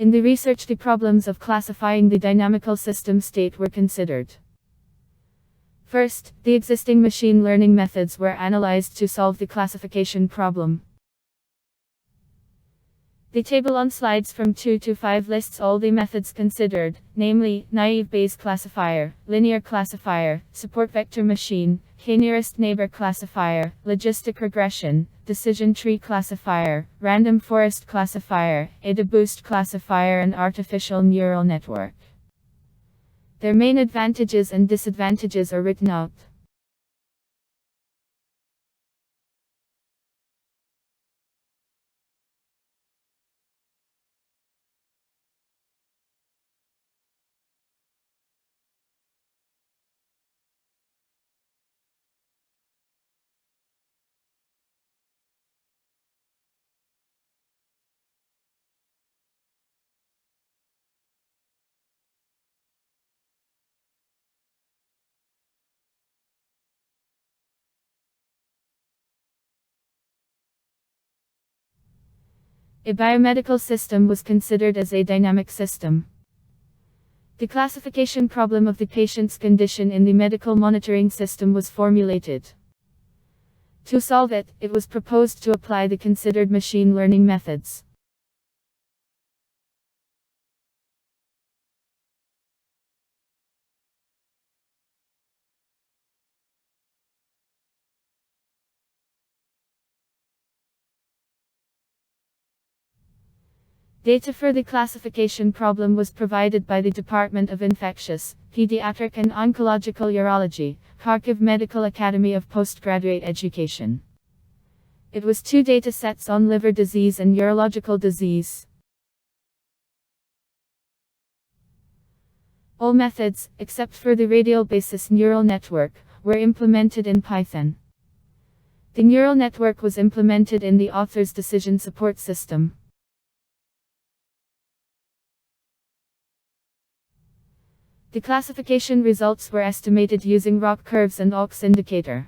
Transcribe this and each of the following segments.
In the research, the problems of classifying the dynamical system state were considered. First, the existing machine learning methods were analyzed to solve the classification problem. The table on slides from 2 to 5 lists all the methods considered, namely, naive Bayes classifier, linear classifier, support vector machine, k-nearest neighbor classifier, logistic regression, decision tree classifier, random forest classifier, ADA boost classifier, and artificial neural network. Their main advantages and disadvantages are written out. A biomedical system was considered as a dynamic system. The classification problem of the patient's condition in the medical monitoring system was formulated. To solve it, it was proposed to apply the considered machine learning methods. Data for the classification problem was provided by the Department of Infectious, Pediatric and Oncological Urology, Kharkiv Medical Academy of Postgraduate Education. It was 2 data sets on liver disease and urological disease. All methods, except for the radial basis neural network, were implemented in Python. The neural network was implemented in the author's decision support system. The classification results were estimated using ROC curves and aux indicator.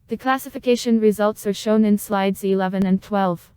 The classification results are shown in slides 11 and 12.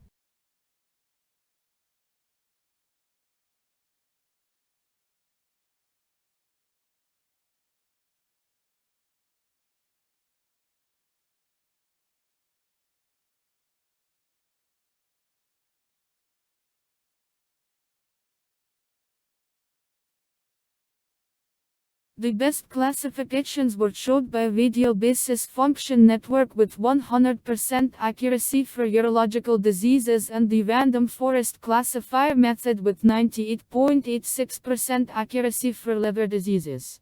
The best classifications were showed by a radial basis function network with 100% accuracy for urological diseases and the random forest classifier method with 98.86% accuracy for liver diseases.